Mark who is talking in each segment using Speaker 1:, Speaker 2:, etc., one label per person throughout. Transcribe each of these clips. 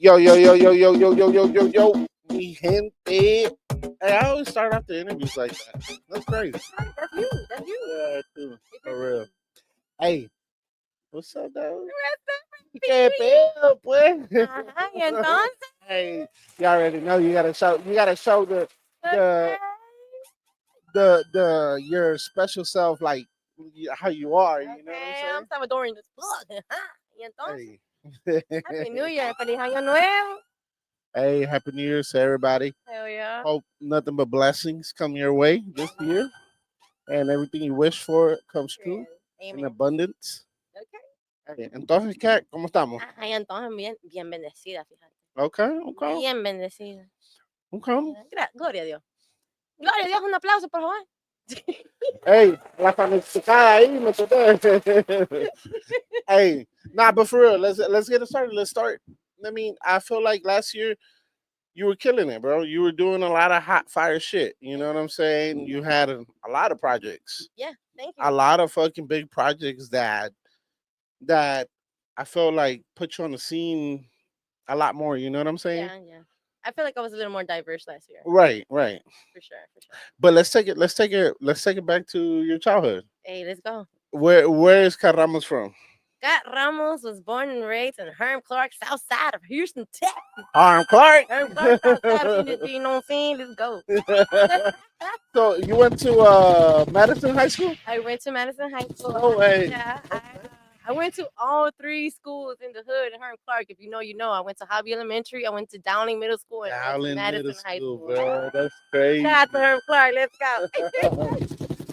Speaker 1: Yo, yo, yo, yo, yo, yo, yo, yo, yo, yo, mi gente. Hey, I always start off the interviews like that. That's crazy.
Speaker 2: Right, that's you. That's you.
Speaker 1: Yeah, too.
Speaker 2: It's
Speaker 1: For
Speaker 2: your
Speaker 1: real.
Speaker 2: thing.
Speaker 1: Hey, what's up, though? ¿Qué
Speaker 2: Baby.
Speaker 1: pedo, pues?
Speaker 2: Ajá, y entonces,
Speaker 1: Hey, you already know you gotta show the
Speaker 2: okay.
Speaker 1: the your special self like how you are. You know what I'm
Speaker 2: Okay, I'm
Speaker 1: saying?
Speaker 2: Salvadoran as fuck. Ajá. Y entonces, Happy New
Speaker 1: Hey.
Speaker 2: Year, feliz año nuevo.
Speaker 1: Hey, happy New Year to everybody.
Speaker 2: Hell yeah.
Speaker 1: Hope nothing but blessings come your way this year, and everything you wish for comes true
Speaker 2: Period.
Speaker 1: in
Speaker 2: Amen.
Speaker 1: abundance.
Speaker 2: Okay.
Speaker 1: Hey, entonces, Kat, ¿cómo estamos?
Speaker 2: Ajá, y entonces bien bendecida, fíjate.
Speaker 1: Okay, okay,
Speaker 2: Bien bendecida.
Speaker 1: okay.
Speaker 2: Gloria a Dios. Gloria a Dios, un aplauso, por favor.
Speaker 1: Hey, la fanaticada ahí, me toqué. Hey, nah, but for real, let's get it started. Let's start. I mean, I feel like last year you were killing it, bro. You were doing a lot of hot fire shit. You know what I'm saying? You had a lot of projects,
Speaker 2: Yeah, thank
Speaker 1: a
Speaker 2: you.
Speaker 1: lot of fucking big projects that I felt like put you on the scene a lot more. You know what I'm saying?
Speaker 2: Yeah. I feel like I was a little more diverse last year.
Speaker 1: Right, right.
Speaker 2: For sure, for sure.
Speaker 1: But let's take it back to your childhood.
Speaker 2: Hey, let's go.
Speaker 1: Where is Kat Ramos from?
Speaker 2: Kat Ramos was born and raised in Herm Clark, south side of Houston, Texas.
Speaker 1: Harm Clark.
Speaker 2: Herm Clark, south side of Houston, you know what I'm saying? Let's go.
Speaker 1: So you went to Madison High School?
Speaker 2: I went to Madison High School.
Speaker 1: No way.
Speaker 2: Yeah, I went to all three schools in the hood in Herm Clark. If you know, you know. I went to Hobby Elementary, I went to Dowling Middle School, and I went to
Speaker 1: Dowling
Speaker 2: Madison
Speaker 1: Middle
Speaker 2: High
Speaker 1: School,
Speaker 2: School.
Speaker 1: bro. That's crazy.
Speaker 2: Shout out to Herm Clark. Let's go.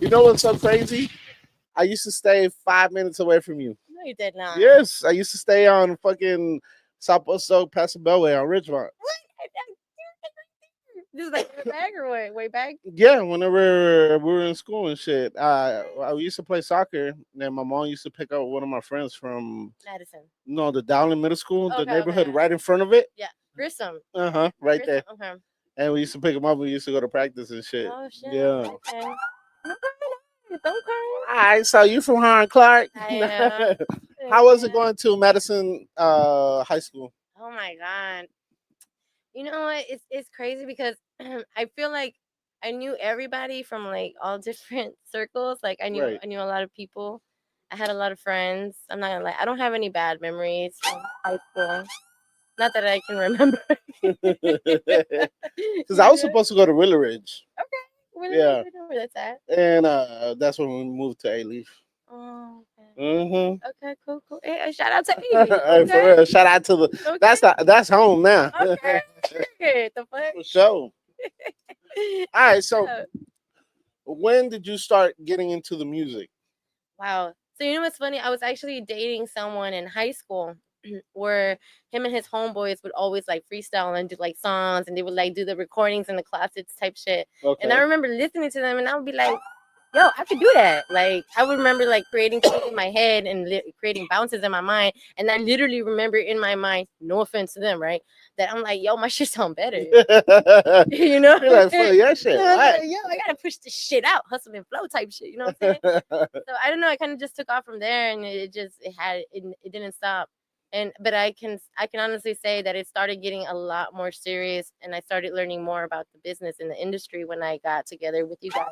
Speaker 1: You know what's so crazy? I used to stay 5 minutes away from you.
Speaker 2: No, you did not.
Speaker 1: Yes, I used to stay on fucking Southwest Oak, Paso Beltway on Ridgemont.
Speaker 2: This is like way back or what? Way back?
Speaker 1: Yeah, whenever we were in school and shit, I used to play soccer. And my mom used to pick up one of my friends from
Speaker 2: Madison.
Speaker 1: the Dowling Middle School, the
Speaker 2: Okay,
Speaker 1: neighborhood
Speaker 2: okay.
Speaker 1: right in front of it.
Speaker 2: Yeah. Grissom.
Speaker 1: Right there.
Speaker 2: Grissom. Okay.
Speaker 1: And we used to pick him up. We used to go to practice and shit.
Speaker 2: Oh shit.
Speaker 1: Yeah.
Speaker 2: Okay. Don't cry.
Speaker 1: All right, so you from Harlan Clark?
Speaker 2: I am.
Speaker 1: How was it going to Madison High School?
Speaker 2: Oh my god. You know what? It's crazy because I feel like I knew everybody from like all different circles. Like
Speaker 1: Right.
Speaker 2: I knew a lot of people. I had a lot of friends. I'm not gonna lie. I don't have any bad memories from high school. Not that I can remember.
Speaker 1: Because I was supposed to go to Willow Ridge.
Speaker 2: Okay.
Speaker 1: Yeah.
Speaker 2: Where that's at?
Speaker 1: And that's when we moved to A Leaf.
Speaker 2: Oh, okay.
Speaker 1: Mm-hmm.
Speaker 2: Okay, cool. Hey, shout out to Evie.
Speaker 1: Hey, for
Speaker 2: Okay.
Speaker 1: real, shout out to the.
Speaker 2: Okay.
Speaker 1: That's home now.
Speaker 2: Okay. Shit, the fuck?
Speaker 1: For sure. All right. So
Speaker 2: Yeah.
Speaker 1: when did you start getting into the music?
Speaker 2: Wow. So you know what's funny? I was actually dating someone in high school where him and his homeboys would always like freestyle and do like songs and they would like do the recordings in the closets type shit. And I
Speaker 1: Okay.
Speaker 2: remember listening to them and I would be like, yo, I could do that. Like I would remember like creating things in my head and creating bounces in my mind. And I literally remember in my mind, no offense to them, right? That I'm like, yo, my shit sound better. You know?
Speaker 1: You're like, fuck your shit.
Speaker 2: So I was
Speaker 1: What?
Speaker 2: like, yo, I gotta push this shit out, hustle and flow type shit. You know what I'm saying? So I don't know. I kind of just took off from there, and it didn't stop. But I can honestly say that it started getting a lot more serious, and I started learning more about the business and the industry when I got together with you guys,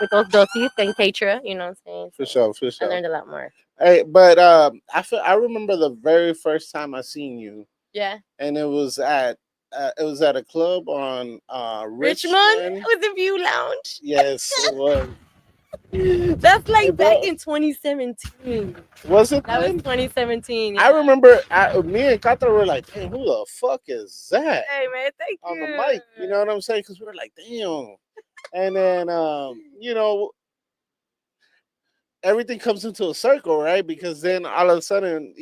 Speaker 2: with those doties and Katra. You know what I'm saying?
Speaker 1: For
Speaker 2: So
Speaker 1: sure, for
Speaker 2: I
Speaker 1: sure.
Speaker 2: learned a lot more.
Speaker 1: Hey, but I remember the very first time I seen you,
Speaker 2: Yeah.
Speaker 1: and it was at a club on
Speaker 2: Richmond
Speaker 1: Richmond.
Speaker 2: was the View Lounge.
Speaker 1: Yes, it was.
Speaker 2: That's
Speaker 1: Hey,
Speaker 2: like back
Speaker 1: bro,
Speaker 2: in 2017.
Speaker 1: was it
Speaker 2: That was
Speaker 1: then?
Speaker 2: 2017.
Speaker 1: I
Speaker 2: Yeah.
Speaker 1: remember me and Kata were like, "Damn, who the fuck is that
Speaker 2: Hey man, thank
Speaker 1: on the
Speaker 2: you.
Speaker 1: mic?" You know what I'm saying? Because we were like, "Damn." And then, everything comes into a circle, right? Because then all of a sudden,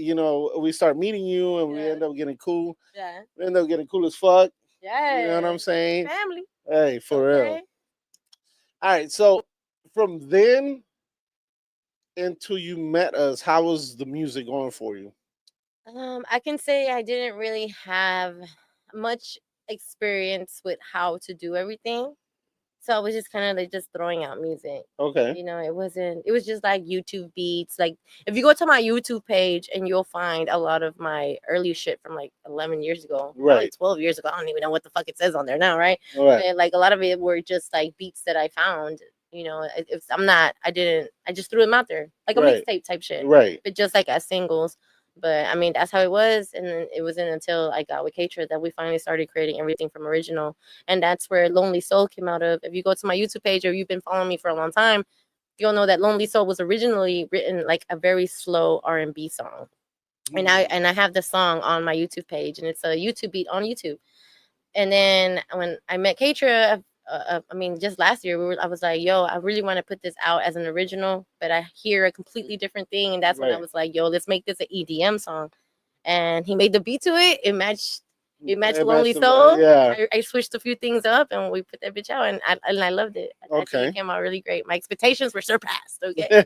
Speaker 1: we start meeting you and we
Speaker 2: Yeah.
Speaker 1: end up getting cool.
Speaker 2: Yeah.
Speaker 1: We end up getting cool as fuck.
Speaker 2: Yeah.
Speaker 1: You know what I'm saying?
Speaker 2: Family.
Speaker 1: Hey, for real.
Speaker 2: Okay.
Speaker 1: All right. So from then until you met us, how was the music going for you?
Speaker 2: I can say I didn't really have much experience with how to do everything. So I was just kind of like just throwing out music.
Speaker 1: Okay.
Speaker 2: It was just like YouTube beats. Like if you go to my YouTube page and you'll find a lot of my early shit from like 11 years ago, probably
Speaker 1: Right.
Speaker 2: 12 years ago. I don't even know what the fuck it says on there now, right?
Speaker 1: Right.
Speaker 2: But like a lot of it were just like beats that I found. I'm not, I just threw them out there like a
Speaker 1: Right.
Speaker 2: mixtape type shit,
Speaker 1: Right.
Speaker 2: but just like as singles. But I mean, that's how it was. And then it wasn't until I got with Katra that we finally started creating everything from original. And that's where Lonely Soul came out of. If you go to my YouTube page or you've been following me for a long time, you'll know that Lonely Soul was originally written like a very slow R&B song. And I have the song on my YouTube page, and it's a YouTube beat on YouTube. And then when I met Katra, I mean, just last year, I was like, yo, I really want to put this out as an original, but I hear a completely different thing. And that's when I
Speaker 1: Right.
Speaker 2: was like, yo, let's make this an EDM song. And he made the beat to it. It matched Lonely Soul.
Speaker 1: Yeah.
Speaker 2: I switched a few things up and we put that bitch out, and I loved it. I think it
Speaker 1: Okay.
Speaker 2: came out really great. My expectations were surpassed. Okay.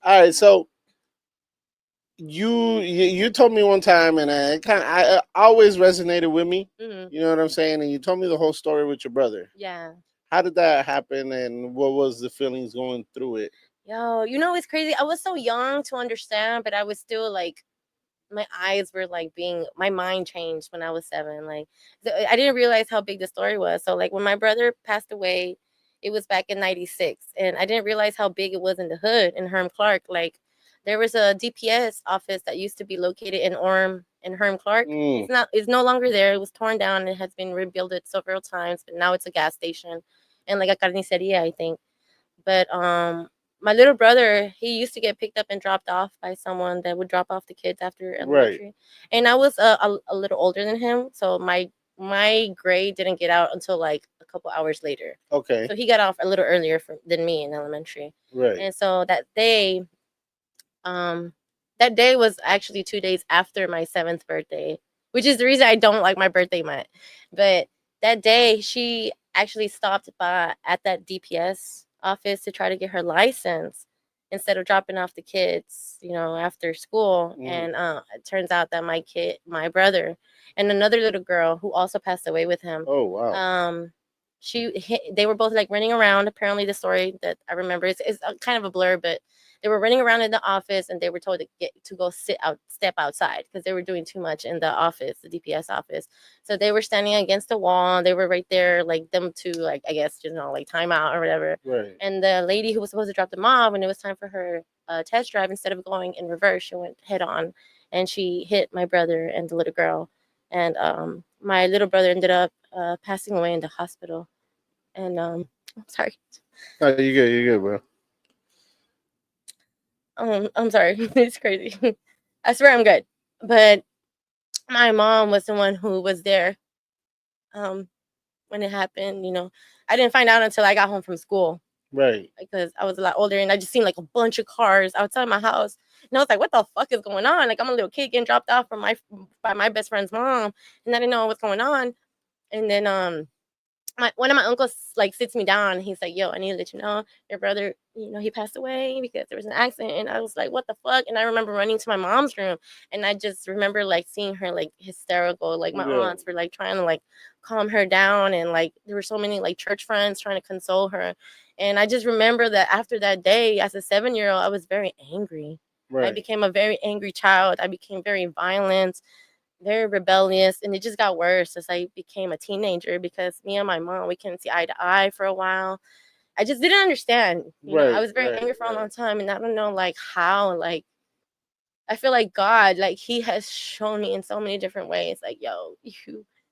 Speaker 1: All right. So you told me one time, and it kind of I always resonated with me.
Speaker 2: Mhm.
Speaker 1: You know what I'm saying? And you told me the whole story with your brother.
Speaker 2: Yeah.
Speaker 1: How did that happen, and what was the feelings going through it?
Speaker 2: Yo, it's crazy. I was so young to understand, but I was still like, my eyes were like my mind changed when I was 7. Like, I didn't realize how big the story was. So like when my brother passed away, it was back in 96, and I didn't realize how big it was in the hood in Herm Clark. Like there was a DPS office that used to be located in Orem and Herm Clark.
Speaker 1: Mm,
Speaker 2: It's no longer there. It was torn down. It has been rebuilt several times, but now it's a gas station and like a carniceria, I think. But my little brother, he used to get picked up and dropped off by someone that would drop off the kids after
Speaker 1: right.
Speaker 2: elementary. And I was a little older than him, so my grade didn't get out until like a couple hours later.
Speaker 1: Okay.
Speaker 2: So he got off a little earlier than me in elementary.
Speaker 1: Right.
Speaker 2: And so um, that day was actually 2 days after my 7th birthday, which is the reason I don't like my birthday month. But that day, she actually stopped by at that DPS office to try to get her license instead of dropping off the kids, after school.
Speaker 1: Mm.
Speaker 2: And it turns out that my brother, and another little girl who also passed away with him,
Speaker 1: Oh wow.
Speaker 2: um, they were both like running around. Apparently, the story that I remember is kind of a blur, but they were running around in the office and they were told to go step outside because they were doing too much in the office, the DPS office. So they were standing against the wall. They were right there, like them to like, I guess, like time out or whatever.
Speaker 1: Right.
Speaker 2: And the lady who was supposed to drop them off, when it was time for her test drive, instead of going in reverse, she went head on and she hit my brother and the little girl. And my little brother ended up passing away in the hospital. And I'm sorry.
Speaker 1: Oh, you good? You good, bro?
Speaker 2: I'm sorry. It's crazy. I swear I'm good. But my mom was the one who was there um when it happened. I didn't find out until I got home from school
Speaker 1: Right.
Speaker 2: because I was a lot older and I just seen like a bunch of cars outside my house. And I was like, what the fuck is going on? Like I'm a little kid getting dropped off by my best friend's mom, and I didn't know what's going on. And then one of my uncles like sits me down. He's like, "Yo, I need to let you know your brother. He passed away because there was an accident." And I was like, "What the fuck?" And I remember running to my mom's room, and I just remember like seeing her like hysterical. Like my
Speaker 1: Yeah.
Speaker 2: aunts were like trying to like calm her down, and like there were so many like church friends trying to console her. And I just remember that after that day, as a 7-year-old, I was very angry. I
Speaker 1: Right.
Speaker 2: became a very angry child. I became very violent, very rebellious, and it just got worse as I became a teenager because me and my mom, we couldn't see eye to eye for a while. I just didn't understand. I
Speaker 1: Right.
Speaker 2: was very
Speaker 1: Right.
Speaker 2: angry for a
Speaker 1: Right.
Speaker 2: long time, and I don't know like how. Like I feel like God, like He has shown me in so many different ways, like, yo,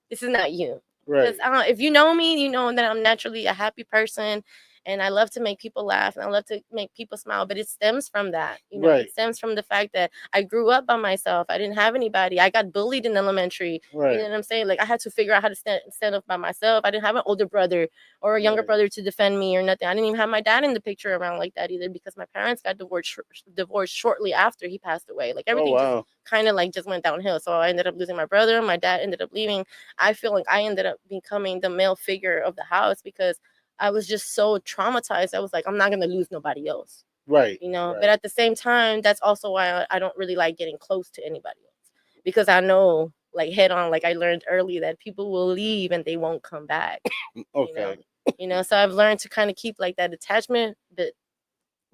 Speaker 2: this is not you. Because
Speaker 1: Right.
Speaker 2: if you know me, you know that I'm naturally a happy person, and I love to make people laugh and I love to make people smile. But it stems from that,
Speaker 1: Right.
Speaker 2: it stems from the fact that I grew up by myself. I didn't have anybody. I got bullied in elementary. You know
Speaker 1: Right.
Speaker 2: what I'm saying? Like I had to figure out how to stand up by myself. I didn't have an older brother or a younger
Speaker 1: Right.
Speaker 2: brother to defend me or nothing. I didn't even have my dad in the picture around like that either because my parents got divorced shortly after he passed away. Like
Speaker 1: Oh
Speaker 2: everything just
Speaker 1: wow.
Speaker 2: kind of like just went downhill. So I ended up losing my brother. My dad ended up leaving. I feel like I ended up becoming the male figure of the house because I was just so traumatized. I was like, I'm not gonna lose nobody else.
Speaker 1: Right.
Speaker 2: But
Speaker 1: Right.
Speaker 2: at the same time, that's also why I don't really like getting close to anybody else because I know, like head on, like I learned early, that people will leave and they won't come back. you know
Speaker 1: Okay.
Speaker 2: you know. So I've learned to kind of keep like that attachment, but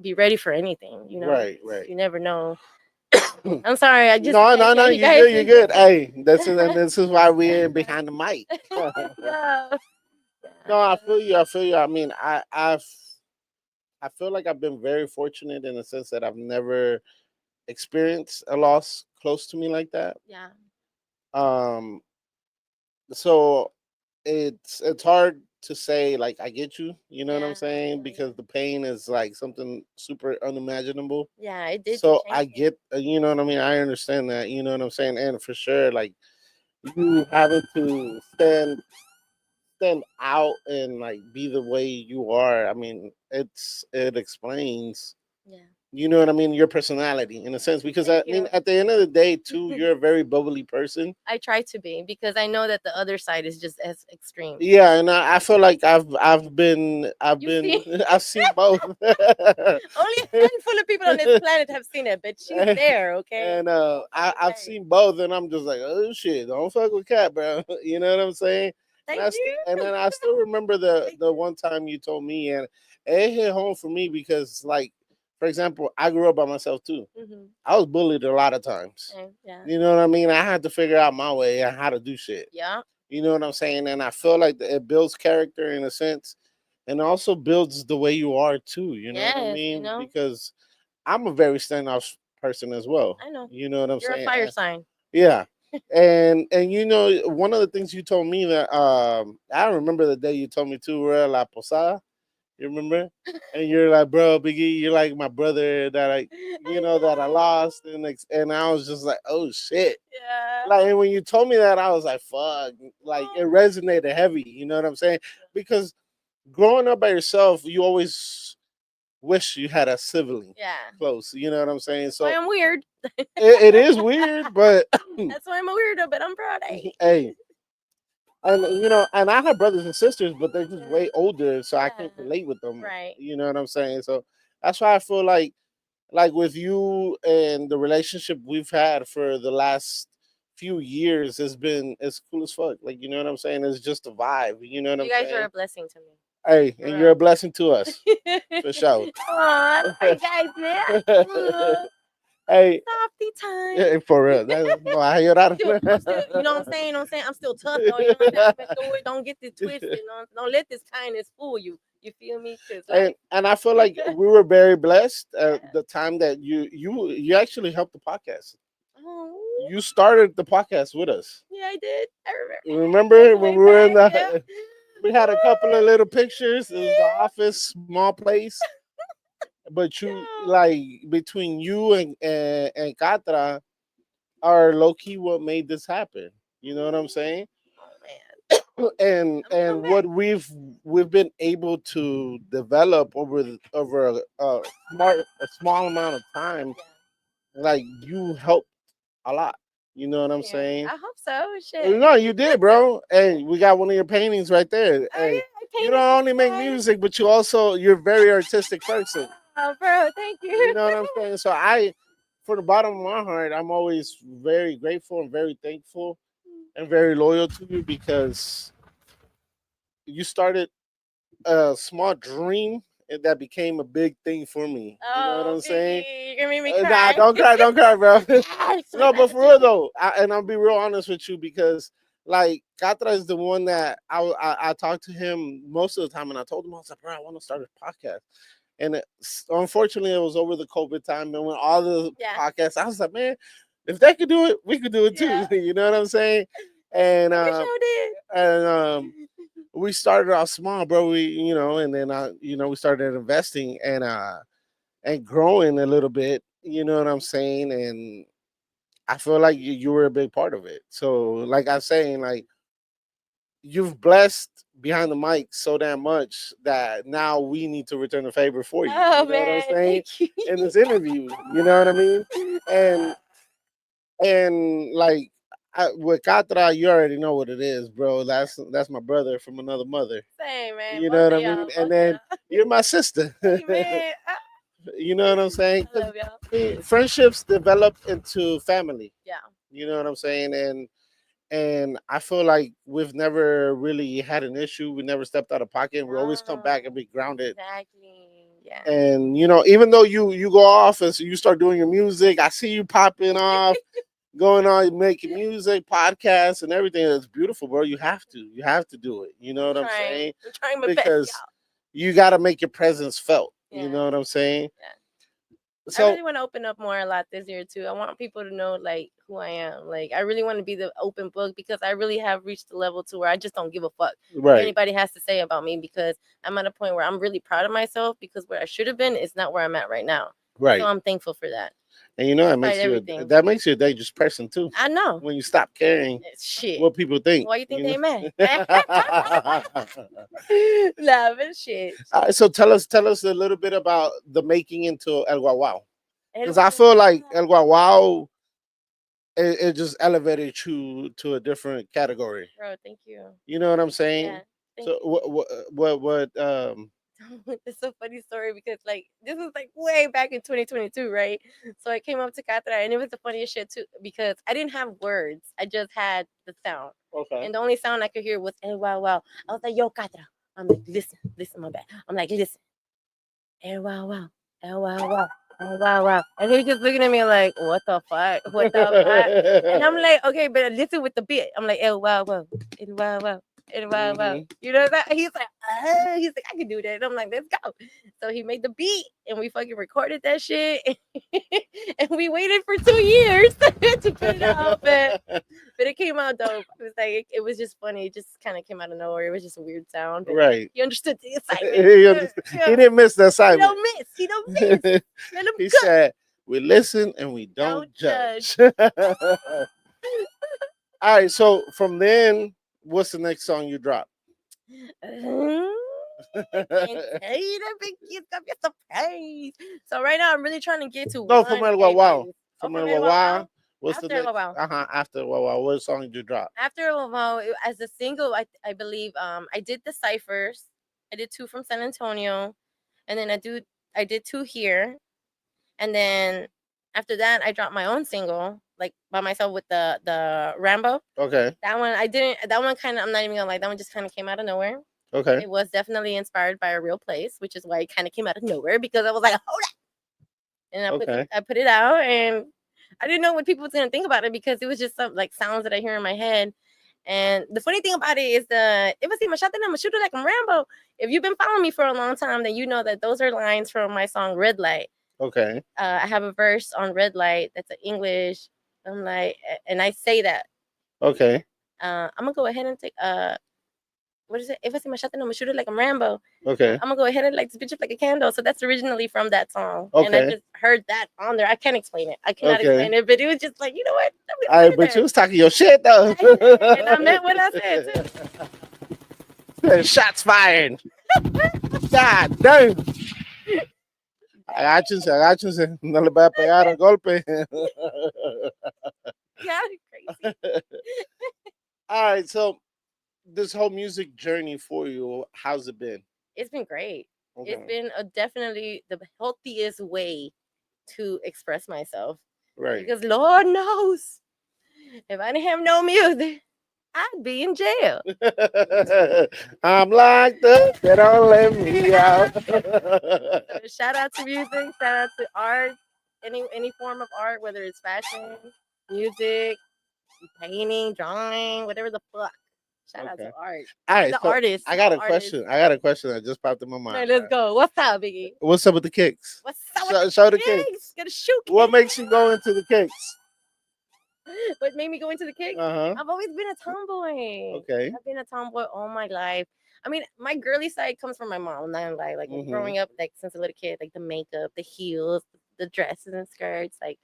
Speaker 2: be ready for anything, you know.
Speaker 1: Right, right.
Speaker 2: You never know. I'm sorry, I just
Speaker 1: No, no, no.
Speaker 2: you
Speaker 1: You
Speaker 2: guys.
Speaker 1: good. You good. Hey, this is why we're behind the mic.
Speaker 2: Yeah.
Speaker 1: No, I feel you. I feel you. I mean, I feel like I've been very fortunate in the sense that I've never experienced a loss close to me like that.
Speaker 2: Yeah.
Speaker 1: Um, so it's hard to say like I get you. You know what I'm
Speaker 2: Yeah.
Speaker 1: saying?
Speaker 2: Yeah.
Speaker 1: Because the pain is like something super unimaginable.
Speaker 2: Yeah, it did
Speaker 1: So
Speaker 2: change
Speaker 1: I
Speaker 2: me.
Speaker 1: get, you know what I mean. I understand that. You know what I'm saying, and for sure, like you having to stand out and like be the way you are. I mean, it explains,
Speaker 2: Yeah.
Speaker 1: you know what I mean, your personality in a sense. Because
Speaker 2: Thank
Speaker 1: I mean,
Speaker 2: you.
Speaker 1: at the end of the day, too, you're a very bubbly person.
Speaker 2: I try to be because I know that the other side is just as extreme.
Speaker 1: Yeah, and I feel like
Speaker 2: You see,
Speaker 1: I've seen both.
Speaker 2: only a handful of people on this planet have seen it, but she's there, okay?
Speaker 1: And I've
Speaker 2: Okay.
Speaker 1: seen both, and I'm just like, oh shit, don't fuck with Cat, bro. You know what I'm saying?
Speaker 2: Thank you.
Speaker 1: And then I still remember the one time you told me, and it hit home for me because, like, for example, I grew up by myself too.
Speaker 2: Hmm.
Speaker 1: I was bullied a lot of times.
Speaker 2: Yeah.
Speaker 1: You know what I mean? I had to figure out my way and how to do shit.
Speaker 2: Yeah.
Speaker 1: You know what I'm saying? And I feel like it builds character in a sense, and also builds the way you are too. You know what I
Speaker 2: Yes, you
Speaker 1: mean?
Speaker 2: know.
Speaker 1: Because I'm a very standout person as well.
Speaker 2: I know.
Speaker 1: You know what I'm
Speaker 2: You're a
Speaker 1: saying?
Speaker 2: fire sign.
Speaker 1: Yeah. And you know, one of the things you told me that I remember the day you told me too, we're at La Posada. You remember? And you're like, bro, Biggie, you're like my brother that
Speaker 2: I
Speaker 1: that I
Speaker 2: know.
Speaker 1: lost, and I was just like, oh shit.
Speaker 2: Yeah.
Speaker 1: Like, and when you told me that, I was like, fuck, like it
Speaker 2: Oh.
Speaker 1: resonated heavy. You know what I'm saying? Because growing up by yourself, you always wish you had a sibling
Speaker 2: Yeah.
Speaker 1: close. You know what I'm saying?
Speaker 2: That's why
Speaker 1: So
Speaker 2: I'm weird.
Speaker 1: it is weird, but
Speaker 2: That's why I'm a weirdo, but I'm proud. Hey.
Speaker 1: hey, and you know, and I have brothers and sisters, but they're just way older, so I
Speaker 2: Yeah.
Speaker 1: can't relate with them.
Speaker 2: Right.
Speaker 1: You know what I'm saying? So that's why I feel like with you and the relationship we've had for the last few years has been it's cool as fuck. Like, you know what I'm saying? It's just a vibe. You know what
Speaker 2: You
Speaker 1: I'm
Speaker 2: guys are
Speaker 1: saying?
Speaker 2: a blessing to me.
Speaker 1: Hey,
Speaker 2: For
Speaker 1: and you're a
Speaker 2: real.
Speaker 1: blessing to us for sure.
Speaker 2: Aw, are you guys there?
Speaker 1: Hey,
Speaker 2: Softy time.
Speaker 1: hey, for real. No, I hear that.
Speaker 2: I'm still, you know what I'm saying? You know what I'm saying? I'm still tough though. You know what I'm saying? I've been through it. Don't get this twisted. Don't let this kindness fool you. You feel me? Cause like,
Speaker 1: And I feel like we were very blessed at
Speaker 2: yeah.
Speaker 1: the time that you actually helped the podcast.
Speaker 2: Oh,
Speaker 1: You started the podcast with us.
Speaker 2: yeah, I did. I remember.
Speaker 1: Remember when
Speaker 2: Way
Speaker 1: we were in
Speaker 2: back, yeah.
Speaker 1: the we had a couple of little pictures. It was the office, small place. But you
Speaker 2: Yeah.
Speaker 1: like between you and Catra are low key what made this happen. You know what I'm saying?
Speaker 2: Oh man, I'm gonna come
Speaker 1: And
Speaker 2: back.
Speaker 1: what we've been able to develop over a small amount of time,
Speaker 2: Yeah.
Speaker 1: like you helped a lot. You know what I'm
Speaker 2: Yeah,
Speaker 1: saying?
Speaker 2: I hope so. Shit.
Speaker 1: No, you did, bro. Hey, we got one of your paintings right there.
Speaker 2: Oh
Speaker 1: Hey,
Speaker 2: yeah, I
Speaker 1: you
Speaker 2: painted
Speaker 1: don't
Speaker 2: this
Speaker 1: only make
Speaker 2: guy.
Speaker 1: music, but you're a very artistic person.
Speaker 2: Oh, bro, thank
Speaker 1: You
Speaker 2: you.
Speaker 1: know what I'm saying? So for the bottom of my heart, I'm always very grateful and very thankful and very loyal to you because you started a small dream and that became a big thing for me. You know what
Speaker 2: Oh,
Speaker 1: I'm saying?
Speaker 2: Biggie, you're gonna make me
Speaker 1: Nah,
Speaker 2: cry.
Speaker 1: don't cry, bro.
Speaker 2: I'm so
Speaker 1: No,
Speaker 2: glad
Speaker 1: but
Speaker 2: that
Speaker 1: for
Speaker 2: you're
Speaker 1: real
Speaker 2: here.
Speaker 1: though, and I'll be real honest with you because like Katra is the one that I talked to him most of the time, and I told him I was like, bro, I want to start a podcast, and unfortunately, it was over the COVID time, and when all the
Speaker 2: Yeah,
Speaker 1: podcasts, I was like, man, if they could do it, we could do it too.
Speaker 2: yeah.
Speaker 1: You know what I'm saying? And
Speaker 2: I wish I
Speaker 1: and
Speaker 2: did.
Speaker 1: we started off small, bro. We and then we started investing and growing a little bit. You know what I'm saying? And I feel like you were a big part of it. So, like I'm saying, like you've blessed behind the mic so damn much that now we need to return the favor for you.
Speaker 2: Oh
Speaker 1: You know what I'm
Speaker 2: man,
Speaker 1: saying?
Speaker 2: thank you.
Speaker 1: In this interview, you know what I mean? And like with Catra, you already know what it is, bro. That's my brother from another mother.
Speaker 2: Same man,
Speaker 1: You know
Speaker 2: both
Speaker 1: what
Speaker 2: of
Speaker 1: I mean?
Speaker 2: y'all,
Speaker 1: And
Speaker 2: both of
Speaker 1: then
Speaker 2: y'all.
Speaker 1: you're my sister.
Speaker 2: Amen.
Speaker 1: You know what I'm saying?
Speaker 2: I
Speaker 1: 'Cause,
Speaker 2: love y'all.
Speaker 1: I mean, friendships develop into family.
Speaker 2: Yeah,
Speaker 1: You know what I'm saying? And I feel like we've never really had an issue. We never stepped out of pocket. We always come back and
Speaker 2: No,
Speaker 1: be grounded.
Speaker 2: exactly. Yeah.
Speaker 1: And even though you go off and so you start doing your music, I see you popping off, going on making music, podcasts, and everything. That's beautiful, bro. You have to do it. You know
Speaker 2: I'm
Speaker 1: what I'm
Speaker 2: trying.
Speaker 1: saying?
Speaker 2: I'm trying my best,
Speaker 1: Because
Speaker 2: y'all.
Speaker 1: you got to make your presence felt. You
Speaker 2: Yeah.
Speaker 1: know what I'm saying?
Speaker 2: Yeah. I
Speaker 1: So
Speaker 2: really want to open up more a lot this year too. I want people to know like who I am. Like I really want to be the open book because I really have reached the level to where I just don't give a fuck what
Speaker 1: right,
Speaker 2: anybody has to say about me because I'm at a point where I'm really proud of myself because where I should have been is not where I'm at right now. So
Speaker 1: right.
Speaker 2: I'm thankful for that.
Speaker 1: And you know
Speaker 2: Despite everything.
Speaker 1: that makes you a dangerous person too.
Speaker 2: I know.
Speaker 1: When you stop caring
Speaker 2: Shit.
Speaker 1: what people think.
Speaker 2: Why you think
Speaker 1: You
Speaker 2: they mad?
Speaker 1: know?
Speaker 2: Nah, but shit.
Speaker 1: All right, so tell us a little bit about the making into El Guau.
Speaker 2: El
Speaker 1: Because I feel like
Speaker 2: Guau.
Speaker 1: El Guau, it just elevated you to a different category.
Speaker 2: Bro, thank you.
Speaker 1: You know what I'm
Speaker 2: Yeah,
Speaker 1: saying?
Speaker 2: thank
Speaker 1: So
Speaker 2: you.
Speaker 1: what
Speaker 2: It's a funny story because like this was like way back in 2022, right? So I came up to Kat and it was the funniest shit too because I didn't have words. I just had the sound.
Speaker 1: okay.
Speaker 2: And the only sound I could hear was eh, wow wow. I was like, yo, Katra. I'm like, listen, my bad. I'm like, listen, eh, wow wow, eh, wow wow, eh, wow wow. And he just looking at me like, what the fuck? What the fuck? And I'm like, okay, but listen with the beat. I'm like, eh, wow wow, eh, wow wow. And wow, wow.
Speaker 1: Mhm.
Speaker 2: You know that? He's like, I can do that. And I'm like, let's go. So he made the beat and we fucking recorded that shit. And we waited for 2 years to put it out. But it came out dope. It was like, it was just funny. It just kind of came out of nowhere. It was just a weird sound. But
Speaker 1: Right.
Speaker 2: he understood the excitement.
Speaker 1: he, understood. He didn't miss the
Speaker 2: He
Speaker 1: assignment.
Speaker 2: don't miss. He don't miss. Let him
Speaker 1: He
Speaker 2: cook.
Speaker 1: said, "We listen and we don't
Speaker 2: Don't
Speaker 1: judge."
Speaker 2: judge.
Speaker 1: All right. So from then, what's the next song you drop?
Speaker 2: Can't tell you that big kid's gonna be a surprise. So right now I'm really trying to get to
Speaker 1: No, from
Speaker 2: one
Speaker 1: El
Speaker 2: big
Speaker 1: Guau.
Speaker 2: artist. Oh,
Speaker 1: From
Speaker 2: from
Speaker 1: El
Speaker 2: El Wow.
Speaker 1: Guau. What's the
Speaker 2: After El
Speaker 1: next?
Speaker 2: Wow.
Speaker 1: After El Guau. What song did you drop?
Speaker 2: After El Wow, as a single, I believe I did the ciphers. I did two from San Antonio, and then I did two here, and then after that I dropped my own single like by myself with the Rambo.
Speaker 1: Okay.
Speaker 2: That one I didn't. That one kind of I'm not even gonna lie. That one just kind of came out of nowhere.
Speaker 1: Okay.
Speaker 2: It was definitely inspired by a real place, which is why it kind of came out of nowhere because I was like, hold up, and
Speaker 1: Okay.
Speaker 2: I put it out, and I didn't know what people was gonna think about it because it was just some like sounds that I hear in my head. And the funny thing about it is the it was my shot that I'm a shooter like I'm Rambo. If you've been following me for a long time, then you know that those are lines from my song Red Light.
Speaker 1: Okay.
Speaker 2: I have a verse on Red Light that's in English. I'm like, and I say that.
Speaker 1: Okay.
Speaker 2: I'm gonna go ahead and take what is it? If I see my shot, then I'm gonna shoot it like I'm Rambo.
Speaker 1: Okay.
Speaker 2: I'm gonna go ahead and light this bitch up like a candle. So that's originally from that song, and I
Speaker 1: Okay.
Speaker 2: just heard that on there. I can't explain it. I cannot
Speaker 1: Okay.
Speaker 2: explain it, but it was just like, you know what? Let me
Speaker 1: All
Speaker 2: put
Speaker 1: right,
Speaker 2: it
Speaker 1: but you
Speaker 2: there.
Speaker 1: was talking your shit though.
Speaker 2: And I meant what I said too.
Speaker 1: Shots fired. God damn. Agáchense. No le va a pegar el golpe.
Speaker 2: Yeah, crazy.
Speaker 1: All right, so this whole music journey for you, how's it been?
Speaker 2: It's been great. It's
Speaker 1: Okay.
Speaker 2: been definitely the healthiest way to express myself
Speaker 1: Right.
Speaker 2: because Lord knows if I didn't have no music, I'd be in jail.
Speaker 1: I'm locked up. They don't let me out.
Speaker 2: So shout out to music, shout out to art, any form of art, whether it's fashion, music, painting, drawing, whatever the fuck. Shout out to
Speaker 1: Okay.
Speaker 2: art.
Speaker 1: All
Speaker 2: And
Speaker 1: right,
Speaker 2: the
Speaker 1: so
Speaker 2: artists.
Speaker 1: I got a
Speaker 2: Artists.
Speaker 1: question. I got a question that just popped in my
Speaker 2: Man,
Speaker 1: mind.
Speaker 2: let's
Speaker 1: Right?
Speaker 2: go. What's up, Biggie?
Speaker 1: What's up with the kicks?
Speaker 2: What's up
Speaker 1: Show,
Speaker 2: with
Speaker 1: show
Speaker 2: the
Speaker 1: the kicks.
Speaker 2: kicks? Gotta shoot
Speaker 1: What
Speaker 2: kicks.
Speaker 1: makes you go into the kicks?
Speaker 2: What made me go into the kicks?
Speaker 1: Uh huh.
Speaker 2: I've always been a tomboy.
Speaker 1: Okay.
Speaker 2: I've been a tomboy all my life. I mean, my girly side comes from my mom. I'm not gonna lie. Like
Speaker 1: Mhm.
Speaker 2: growing up, like since a little kid, like the makeup, the heels, the dresses and skirts, like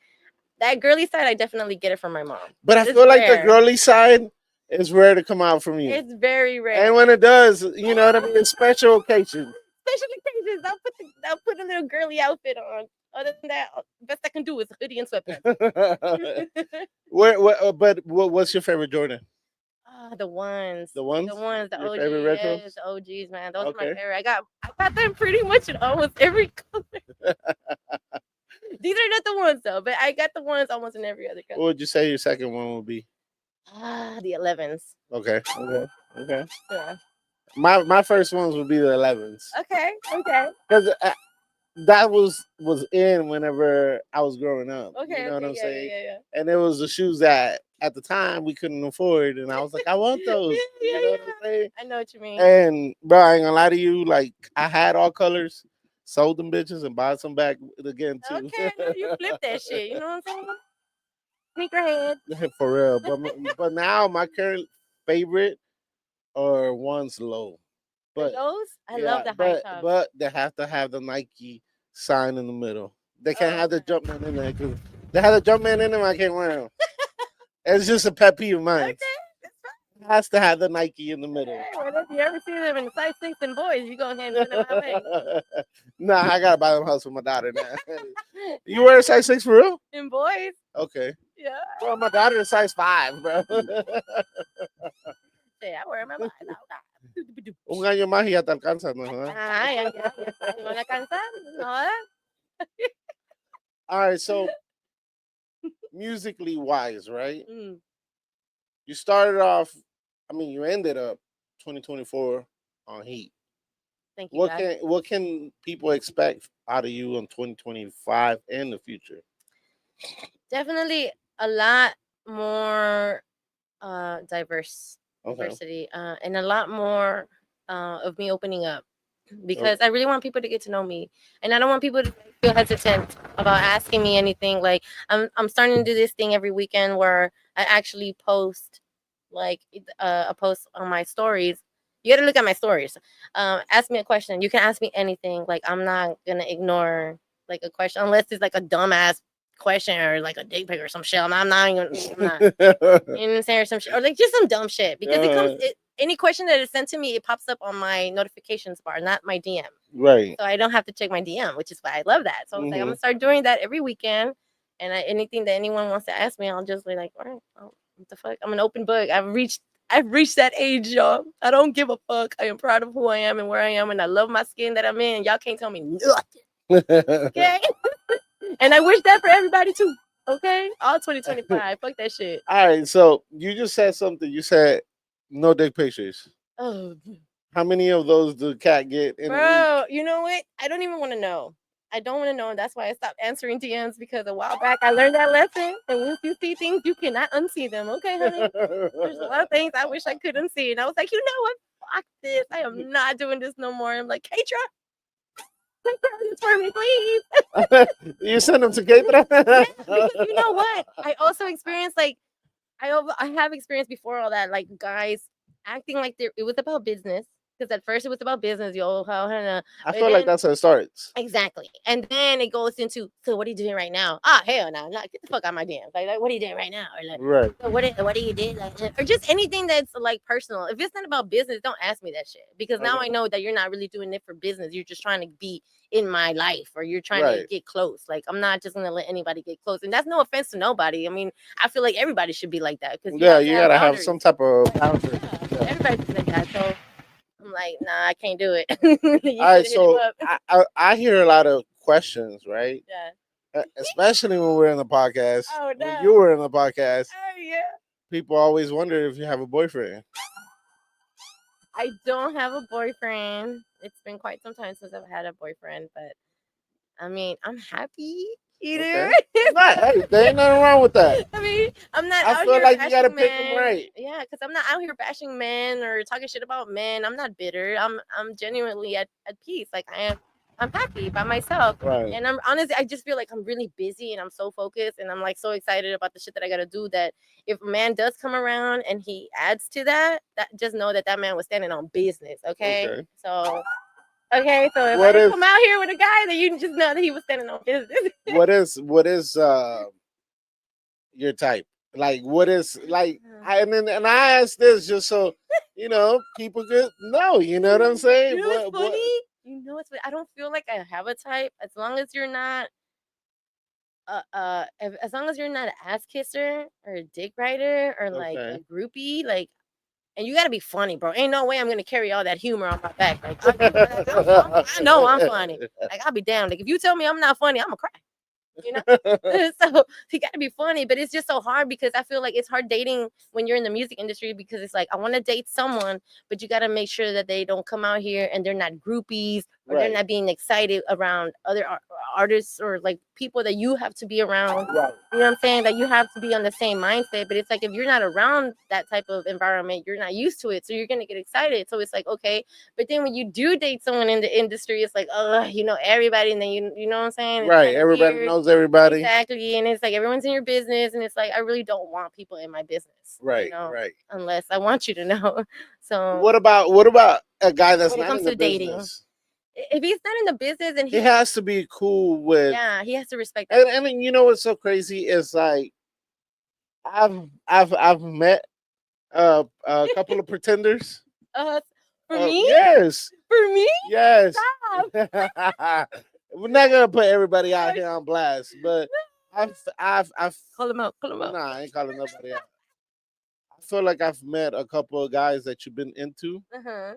Speaker 2: that girly side, I definitely get it from my mom.
Speaker 1: But I
Speaker 2: It's
Speaker 1: feel like the
Speaker 2: rare.
Speaker 1: girly side is rare to come out from you.
Speaker 2: It's very rare.
Speaker 1: And when it does, you know what I mean? It's special occasion.
Speaker 2: Special occasions, I'll put a little girly outfit on. Other than that, best I can do is a hoodie and sweatpants.
Speaker 1: What's your favorite Jordan?
Speaker 2: The ones.
Speaker 1: The ones?
Speaker 2: The ones, the
Speaker 1: Your
Speaker 2: OGs.
Speaker 1: favorite retros?
Speaker 2: Yes, the OGs, man. Those are my
Speaker 1: Okay.
Speaker 2: favorite. I got them pretty much in almost every color. These are not the ones though, but I got the ones almost in every other color.
Speaker 1: What would you say your second one would be?
Speaker 2: The 11s.
Speaker 1: Okay. Okay. Okay.
Speaker 2: Yeah.
Speaker 1: My first ones would be the 11s
Speaker 2: Okay. Okay.
Speaker 1: because that was in whenever I was growing up. You
Speaker 2: Okay.
Speaker 1: know what
Speaker 2: Okay.
Speaker 1: I'm
Speaker 2: Yeah.
Speaker 1: saying?
Speaker 2: Yeah. Yeah.
Speaker 1: And it was the shoes that at the time we couldn't afford, and I was like, I want those.
Speaker 2: Yeah.
Speaker 1: You
Speaker 2: Yeah.
Speaker 1: know what I'm
Speaker 2: Yeah.
Speaker 1: saying?
Speaker 2: I know what you mean.
Speaker 1: And bro, I ain't gonna lie to you, like I had all colors, sold them bitches, and bought some back again too.
Speaker 2: Okay. I know you flip that shit. You know what I'm saying? Sneakerhead.
Speaker 1: For real. But now my current favorite are ones low.
Speaker 2: The
Speaker 1: But
Speaker 2: lows. I love
Speaker 1: yeah,
Speaker 2: the high
Speaker 1: but
Speaker 2: tops.
Speaker 1: but they have to have the Nike sign in the middle. They can't
Speaker 2: Oh,
Speaker 1: have the
Speaker 2: okay.
Speaker 1: Jumpman in there because they have the Jumpman in them. I can't wear them. It's just a pet peeve of mine.
Speaker 2: Okay. That's
Speaker 1: It has to have the Nike in the middle.
Speaker 2: fine. Well, if you ever see them in the size 6 and boys, you go ahead and send them my way.
Speaker 1: Nah, I gotta buy them house for my daughter now. You wear a size 6 for real?
Speaker 2: In boys.
Speaker 1: Okay.
Speaker 2: Yeah.
Speaker 1: Bro, my daughter is size 5, bro.
Speaker 2: Yeah, I wear my mind.
Speaker 1: Un año más y ya te alcanza, ¿no? Huh?
Speaker 2: Ay, ya, ya, ya. Me van a cansar. No,
Speaker 1: All right, so musically wise, right?
Speaker 2: mm,
Speaker 1: You started off, I mean, you ended up 2024 on Heat.
Speaker 2: thank you, God.
Speaker 1: What can people expect out of you in 2025 and the future?
Speaker 2: Definitely a lot more
Speaker 1: Okay.
Speaker 2: diversity, and a lot more of me opening up
Speaker 1: Oh,
Speaker 2: because I really want people to get to know me, and I don't want people to feel hesitant about asking me anything. Like I'm starting to do this thing every weekend where I actually post like a post on my stories. You got to look at my stories. Ask me a question. You can ask me anything. Like I'm not gonna ignore like a question unless it's like a dumbass question or like a dick pic or some shit. I'm not even. I'm not. You know what I'm saying? Or some shit, or like just some dumb shit because any question that is sent to me, it pops up on my notifications bar, not my DM.
Speaker 1: right.
Speaker 2: So I don't have to check my DM, which is why I love that. So I was like, I'm
Speaker 1: Hmm.
Speaker 2: gonna start doing that every weekend, and anything that anyone wants to ask me, I'll just be like, all right, well, what the fuck? I'm an open book. I've reached that age, y'all. I don't give a fuck. I am proud of who I am and where I am, and I love my skin that I'm in. Y'all can't tell me nothing, okay? And I wish that for everybody too. Okay, all 2025. Fuck that shit.
Speaker 1: All right, so you just said something. You said no dick pictures.
Speaker 2: Oh,
Speaker 1: How many of those do Cat get in a week?
Speaker 2: bro, you know what? I don't even want to know. I don't want to know, and that's why I stopped answering DMs because a while back I learned that lesson. And once you see things, you cannot unsee them. Okay, honey. There's a lot of things I wish I could unsee, and I was like, you know what? Fuck this. I am not doing this no more. I'm like, Katra, take care of this for me, please.
Speaker 1: You send them to Keitra?
Speaker 2: Yes, because you know what? I also experienced like I have experienced before all that, like guys acting like it was about business. Because at first it was about business, yo.
Speaker 1: I
Speaker 2: But
Speaker 1: feel like
Speaker 2: then
Speaker 1: that's how it starts.
Speaker 2: exactly, and then it goes into, so what are you doing right now? Ah, hell no, nah, get the fuck out of my DMs. Like, what are you doing right now? Or like,
Speaker 1: Right.
Speaker 2: so what do you do? Like, or just anything that's like personal. If it's not about business, don't ask me that shit because now
Speaker 1: Okay.
Speaker 2: I know that you're not really doing it for business. You're just trying to be in my life or you're trying to
Speaker 1: Right.
Speaker 2: get close. Like, I'm not just gonna let anybody get close, and that's no offense to nobody. I mean, I feel like everybody should be like that because you
Speaker 1: Yeah,
Speaker 2: have to
Speaker 1: you
Speaker 2: have
Speaker 1: gotta have
Speaker 2: boundaries.
Speaker 1: some type of boundary.
Speaker 2: Yeah,
Speaker 1: Yeah.
Speaker 2: everybody's like that. So I'm like, nah, I can't do it. You
Speaker 1: All right,
Speaker 2: should hit him
Speaker 1: so
Speaker 2: up.
Speaker 1: I hear a lot of questions, right?
Speaker 2: Yeah.
Speaker 1: Especially when we're in the podcast.
Speaker 2: Oh
Speaker 1: When you
Speaker 2: no.
Speaker 1: were in the podcast,
Speaker 2: Oh yeah.
Speaker 1: people always wonder if you have a boyfriend.
Speaker 2: I don't have a boyfriend. It's been quite some time since I've had a boyfriend, but I mean, I'm happy. You know?
Speaker 1: Okay. Right. Hey, there ain't nothing wrong with that.
Speaker 2: I mean, I'm not
Speaker 1: I
Speaker 2: out
Speaker 1: feel
Speaker 2: here
Speaker 1: like you gotta
Speaker 2: bashing
Speaker 1: pick them
Speaker 2: men.
Speaker 1: right.
Speaker 2: Yeah, because I'm not out here bashing men or talking shit about men. I'm not bitter. I'm genuinely at peace. Like I am. I'm happy by myself.
Speaker 1: Right.
Speaker 2: And I'm honestly, I just feel like I'm really busy and I'm so focused and I'm like so excited about the shit that I gotta do that if a man does come around and he adds to that, that just know that that man was standing on business. Okay.
Speaker 1: Okay.
Speaker 2: So okay, so if
Speaker 1: What
Speaker 2: I
Speaker 1: is
Speaker 2: come out here with a guy, then you just know that he was standing on business.
Speaker 1: what is your type? Like what is like and I ask this just so people could know, you know what I'm saying?
Speaker 2: You know what's
Speaker 1: What
Speaker 2: funny? You know what's funny? I don't feel like I have a type as long as you're not as long as you're not an ass kisser or a dick rider or like a
Speaker 1: okay.
Speaker 2: groupie, like and you gotta be funny, bro. Ain't no way I'm gonna carry all that humor on my back. Like I know I'm funny. Like I'll be down. Like if you tell me I'm not funny, I'm gonna cry. you know. So you got to be funny, but it's just so hard because I feel like it's hard dating when you're in the music industry because it's like I want to date someone, but you got to make sure that they don't come out here and they're not groupies or they're
Speaker 1: Right.
Speaker 2: not being excited around other artists or like people that you have to be around.
Speaker 1: Right.
Speaker 2: You know what I'm saying? That you have to be on the same mindset. But it's like if you're not around that type of environment, you're not used to it. So you're gonna get excited. So it's like, okay. But then when you do date someone in the industry, it's like, oh, you know everybody, and then you know what I'm saying? It's
Speaker 1: Right.
Speaker 2: kind of
Speaker 1: Everybody
Speaker 2: weird.
Speaker 1: knows everybody.
Speaker 2: Exactly. And it's like everyone's in your business, and it's like I really don't want people in my business,
Speaker 1: Right. Right.
Speaker 2: unless I want you to know. So
Speaker 1: What about a guy that's
Speaker 2: when it
Speaker 1: not
Speaker 2: comes
Speaker 1: in the
Speaker 2: to dating,
Speaker 1: business?
Speaker 2: if he's not in the business and
Speaker 1: He
Speaker 2: he
Speaker 1: has to be cool with.
Speaker 2: yeah, he has to respect that.
Speaker 1: And then you know what's so crazy is like I've met a couple of pretenders.
Speaker 2: Uh, for me,
Speaker 1: Yes,
Speaker 2: for me,
Speaker 1: yes.
Speaker 2: stop.
Speaker 1: We're not gonna put everybody out
Speaker 2: Gosh,
Speaker 1: here on blast, but I've
Speaker 2: call him out, call him out.
Speaker 1: nah, I ain't calling nobody out. I feel like I've met a couple of guys that you've been into,
Speaker 2: Uh-huh.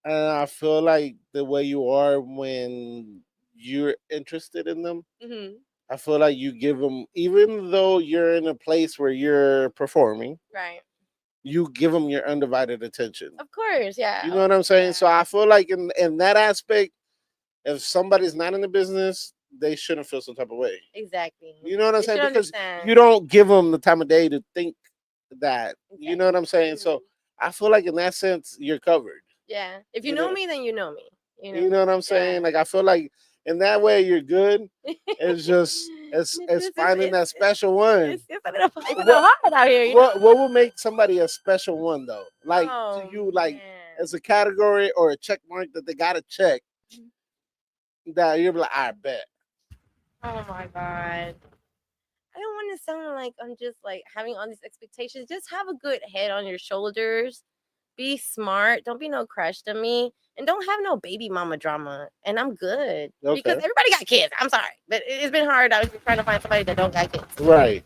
Speaker 1: and I feel like the way you are when you're interested in them,
Speaker 2: Hmm.
Speaker 1: I feel like you give them, even though you're in a place where you're performing,
Speaker 2: Right.
Speaker 1: you give them your undivided attention.
Speaker 2: Of course,
Speaker 1: You
Speaker 2: yeah.
Speaker 1: know what I'm saying? So
Speaker 2: Yeah.
Speaker 1: I feel like in that aspect, if somebody's not in the business, they shouldn't feel some type of way.
Speaker 2: Exactly.
Speaker 1: You know what I'm
Speaker 2: They
Speaker 1: saying?
Speaker 2: should
Speaker 1: Because
Speaker 2: understand.
Speaker 1: you don't give them the time of day to think that. You know what I'm
Speaker 2: Exactly.
Speaker 1: saying? So I feel like in that sense, you're covered.
Speaker 2: Yeah. If you
Speaker 1: You
Speaker 2: know
Speaker 1: know,
Speaker 2: me, then you know me.
Speaker 1: you know what I'm saying?
Speaker 2: Yeah.
Speaker 1: Like I feel like in that way you're good. It's just it's finding that special one.
Speaker 2: It's a little
Speaker 1: What
Speaker 2: hard out here,
Speaker 1: what would make somebody a special one though? Like to
Speaker 2: Oh
Speaker 1: you, like
Speaker 2: man.
Speaker 1: as a category or a check mark that they gotta check that you're like, I bet.
Speaker 2: Oh my god. I don't want to sound like I'm just like having all these expectations. Just have a good head on your shoulders. Be smart. Don't be no crush to me. And don't have no baby mama drama. And I'm good. Because
Speaker 1: Okay.
Speaker 2: everybody got kids. I'm sorry. But it's been hard out here trying to find somebody that don't got kids.
Speaker 1: Right.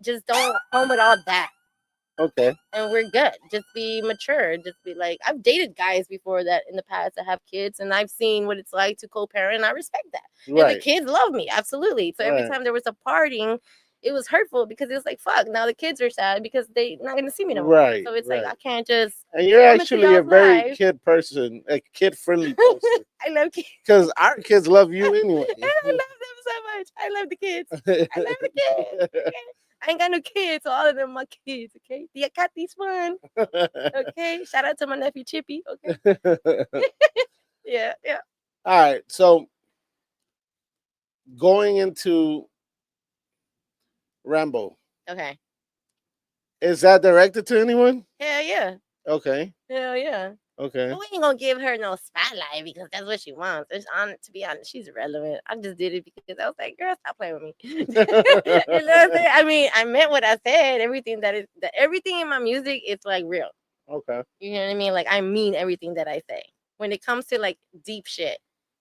Speaker 2: Just don't come with all that.
Speaker 1: Okay.
Speaker 2: And we're good. Just be mature. Just be like, I've dated guys before that in the past that have kids, and I've seen what it's like to co-parent, and I respect that. And the
Speaker 1: Right.
Speaker 2: kids love me, absolutely. So every
Speaker 1: Right.
Speaker 2: time there was a parting, it was hurtful because it was like, fuck, now the kids are sad because they not gonna see me no more.
Speaker 1: Right.
Speaker 2: So it's like
Speaker 1: Right.
Speaker 2: I can't just
Speaker 1: And you're
Speaker 2: come into
Speaker 1: actually a
Speaker 2: y'all's
Speaker 1: very
Speaker 2: life.
Speaker 1: kid person, a kid friendly person.
Speaker 2: I love kids.
Speaker 1: Because our kids love you
Speaker 2: And
Speaker 1: anyway.
Speaker 2: I love them so much. I love the kids. I love the kids. Okay? I ain't got no kids, so all of them are my kids. Okay, yeah, got these fun. Okay, shout out to my nephew Chippy. Okay, yeah, yeah.
Speaker 1: All right. So going into Rambo,
Speaker 2: Okay,
Speaker 1: is that directed to anyone?
Speaker 2: hell yeah,
Speaker 1: Okay.
Speaker 2: hell yeah.
Speaker 1: Okay.
Speaker 2: But we ain't gonna give her no spotlight because that's what she wants. It's on to be honest, she's irrelevant. I just did it because I was like, girl, stop playing with me. You know what I'm saying? I mean, I meant what I said. Everything in my music is like real.
Speaker 1: Okay.
Speaker 2: You know what I mean? Like I mean everything that I say. When it comes to like deep shit,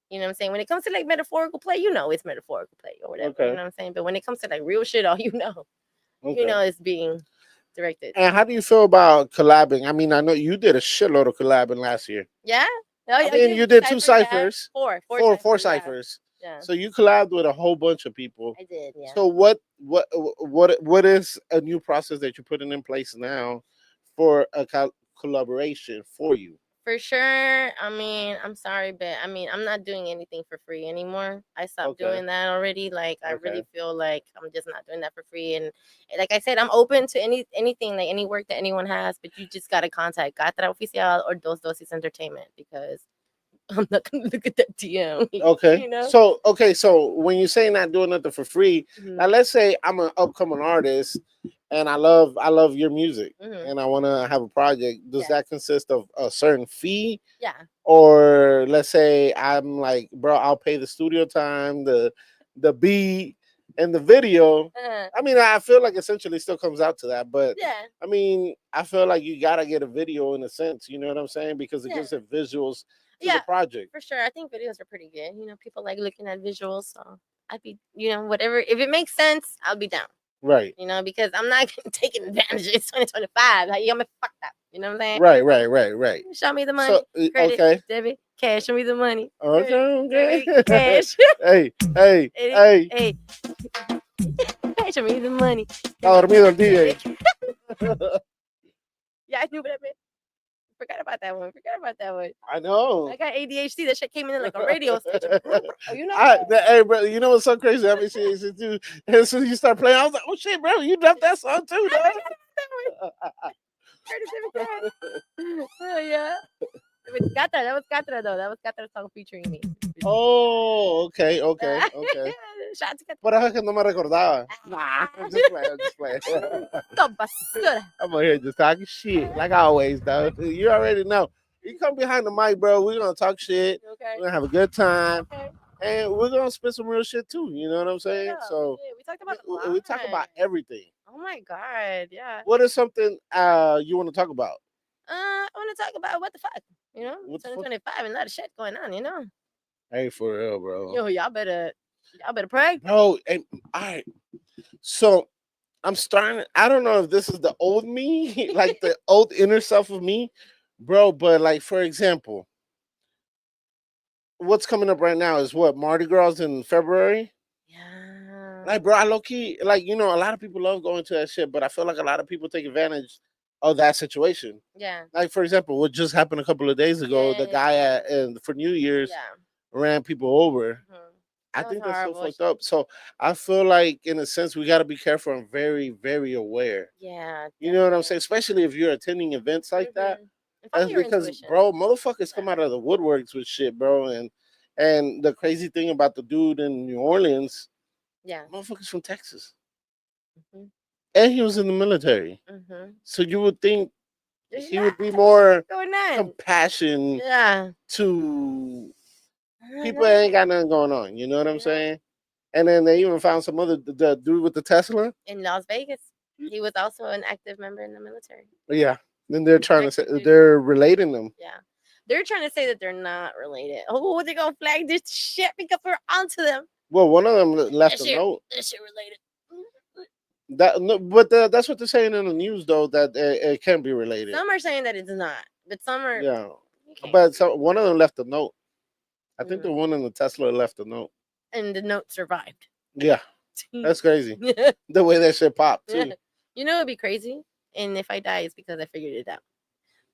Speaker 2: you know what I'm saying? When it comes to like metaphorical play, it's metaphorical play or whatever. You
Speaker 1: Okay.
Speaker 2: know what I'm saying? But when it comes to like real shit, all
Speaker 1: Okay.
Speaker 2: it's being directed.
Speaker 1: And how do you feel about collabing? I mean, I know you did a shitload of collabing last year.
Speaker 2: Yeah. No,
Speaker 1: I
Speaker 2: I
Speaker 1: mean,
Speaker 2: did
Speaker 1: you did two
Speaker 2: ciphers. Yeah.
Speaker 1: ciphers,
Speaker 2: Four
Speaker 1: four
Speaker 2: ciphers. Yeah.
Speaker 1: ciphers.
Speaker 2: Yeah.
Speaker 1: So you collabed with a whole bunch of people.
Speaker 2: I did. Yeah.
Speaker 1: So what is a new process that you're putting in place now for a collaboration for you?
Speaker 2: For sure. I mean, I'm sorry, but I mean, I'm not doing anything for free anymore. I stopped
Speaker 1: Okay.
Speaker 2: doing that already. Like, I
Speaker 1: Okay.
Speaker 2: really feel like I'm just not doing that for free. And like I said, I'm open to anything, like any work that anyone has, but you just gotta contact Gatra Oficial or Dos Dosis Entertainment because I'm not gonna look at that DM.
Speaker 1: Okay.
Speaker 2: You know?
Speaker 1: So when you say not doing nothing for free,
Speaker 2: Mhm.
Speaker 1: now let's say I'm an upcoming artist and I love your music
Speaker 2: Mhm.
Speaker 1: and I want to have a project. Does
Speaker 2: Yeah.
Speaker 1: that consist of a certain fee?
Speaker 2: Yeah.
Speaker 1: Or let's say I'm like, bro, I'll pay the studio time, the beat, and the video.
Speaker 2: Uh-huh.
Speaker 1: I mean, I feel like essentially still comes out to that, but
Speaker 2: Yeah.
Speaker 1: I mean, I feel like you gotta get a video in a sense. You know what I'm saying? Because it
Speaker 2: Yeah.
Speaker 1: gives it visuals to the
Speaker 2: Yeah.
Speaker 1: project.
Speaker 2: For sure. I think videos are pretty good. People like looking at visuals, so I'd be, whatever. If it makes sense, I'll be down.
Speaker 1: Right.
Speaker 2: Because I'm not taking advantage. It's 2025. Like, I'm fucked up. You know what I'm saying?
Speaker 1: Right.
Speaker 2: Show me the money.
Speaker 1: So
Speaker 2: Credit,
Speaker 1: okay,
Speaker 2: debit, cash. Show me the money.
Speaker 1: okay,
Speaker 2: Credit,
Speaker 1: okay.
Speaker 2: debit, cash.
Speaker 1: Hey, hey,
Speaker 2: Hey,
Speaker 1: hey.
Speaker 2: hey, show me the money.
Speaker 1: Está dormido el DJ.
Speaker 2: Yeah, I knew what I meant. Forgot about that one.
Speaker 1: I know.
Speaker 2: I got ADHD. That shit came in like a radio station. Oh,
Speaker 1: Hey, bro, you know what's so crazy? I mean, she, as soon as you start playing, I was like, oh shit, bro, you dropped that song too,
Speaker 2: I
Speaker 1: dog.
Speaker 2: forgot about that one. Credit, debit, cash. Oh yeah. With Catra, that was Catra though. That was Catra's song featuring me.
Speaker 1: Oh, okay.
Speaker 2: Shout out to Catra.
Speaker 1: Por eso es que no me recordaba. Nah, I'm just playing.
Speaker 2: Esta basura.
Speaker 1: I'm over here just talking shit, like always, though. You already know. You come behind the mic, bro. We're gonna talk shit.
Speaker 2: Okay.
Speaker 1: We're gonna have a good time,
Speaker 2: Okay.
Speaker 1: and we're gonna spit some real shit too. You know what I'm saying?
Speaker 2: Yeah,
Speaker 1: So
Speaker 2: we talked about a lot.
Speaker 1: we talk about everything.
Speaker 2: Oh my god, yeah.
Speaker 1: What is something you want to talk about?
Speaker 2: I want to talk about what the fuck.
Speaker 1: What the fuck?
Speaker 2: 2025 and a lot of shit going on.
Speaker 1: Hey, for real, bro.
Speaker 2: Yo, y'all better pray.
Speaker 1: Bro, and all right. So I'm starting. I don't know if this is the old me, like the old inner self of me, bro. But like, for example, what's coming up right now is what Mardi Gras in February.
Speaker 2: Yeah.
Speaker 1: Like, bro, I low key like a lot of people love going to that shit, but I feel like a lot of people take advantage of that situation.
Speaker 2: Yeah.
Speaker 1: Like, for example, what just happened a couple of days ago, the guy for New Year's ran people over. I think that's so fucked up. So I feel like, in a sense, we got to be careful and very, very aware.
Speaker 2: Yeah.
Speaker 1: You know what I'm saying? Especially if you're attending events like that. That's because, bro, motherfuckers come out of the woodworks with shit, bro. And the crazy thing about the dude in New Orleans, motherfuckers from Texas. And he was in the military. So you would think he would be more compassion to people that ain't got nothing going on. You know what I'm saying? And then they even found some other the dude with the Tesla
Speaker 2: in Las Vegas. He was also an active member in the military.
Speaker 1: Yeah. Then they're trying to say they're relating them.
Speaker 2: Yeah. They're trying to say that they're not related. Oh, they're gonna flag this shit because we're onto them.
Speaker 1: Well, one of them left a note.
Speaker 2: That shit related.
Speaker 1: That's what they're saying in the news, though, that it can be related.
Speaker 2: Some are saying that it's not, but some are.
Speaker 1: Yeah, but one of them left a note. I think the one in the Tesla left a note,
Speaker 2: and the note survived.
Speaker 1: Yeah, that's crazy. The way that shit popped too.
Speaker 2: You know, it'd be crazy, and if I die, it's because I figured it out.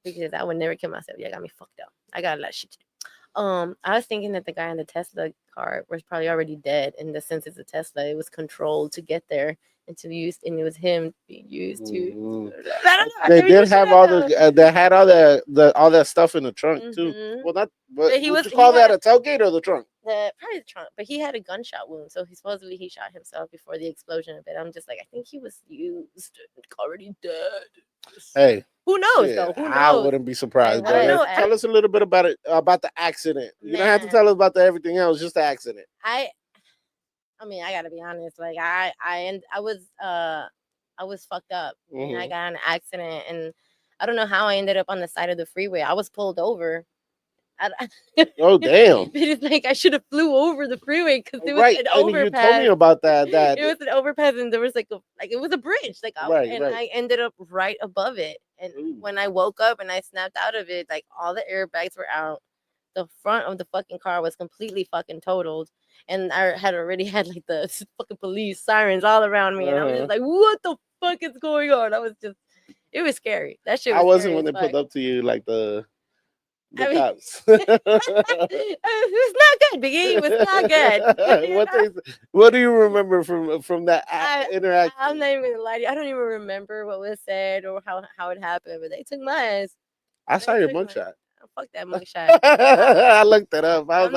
Speaker 2: Because I would never kill myself. Yeah, got me fucked up. I got a lot of shit to do. I was thinking that the guy in the Tesla car was probably already dead. In the sense it's a Tesla, it was controlled to get there and to use, and it was him being used to. I don't know.
Speaker 1: They did have all the. They had all all that stuff in the trunk too. Well, not. But he would you call that a tailgate or the trunk?
Speaker 2: Probably the trunk. But he had a gunshot wound, so he supposedly he shot himself before the explosion of it. I'm just like, I think he was used, already dead.
Speaker 1: Hey.
Speaker 2: Who knows though? Who knows?
Speaker 1: I wouldn't be surprised, bro. Tell us a little bit about it, about the accident. You don't have to tell us about everything else, just the accident.
Speaker 2: I mean, I gotta be honest. Like I was fucked up, and I got in an accident, and I don't know how I ended up on the side of the freeway. I was pulled over.
Speaker 1: Oh damn!
Speaker 2: It's like I should have flew over the freeway because it was an overpass.
Speaker 1: You told me about that.
Speaker 2: It was an overpass, and there was it was a bridge. I ended up right above it. And when I woke up and I snapped out of it, like all the airbags were out. The front of the fucking car was completely fucking totaled, and I had already had like the fucking police sirens all around me, and I was just like, "What the fuck is going on?" It was scary. That shit.
Speaker 1: I wasn't when they pulled up to you like the cops.
Speaker 2: It was not good, Biggie. It was not good.
Speaker 1: What do you remember from that interaction?
Speaker 2: I'm not even gonna lie to you. I don't even remember what was said or how it happened, but they took my ass.
Speaker 1: I saw your mugshot.
Speaker 2: Fuck that mugshot.
Speaker 1: I looked it up. I was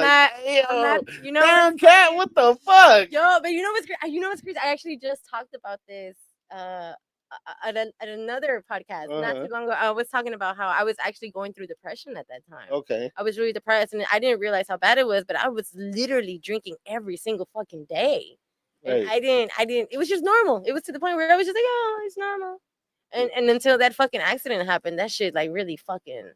Speaker 1: damn Kat, what the fuck?
Speaker 2: Yo, but you know what's crazy? I actually just talked about this at another podcast not too long ago. I was talking about how I was actually going through depression at that time.
Speaker 1: Okay.
Speaker 2: I was really depressed, and I didn't realize how bad it was, but I was literally drinking every single fucking day. And I didn't, it was just normal. It was to the point where I was just like, oh, it's normal. And until that fucking accident happened, that shit like really fucking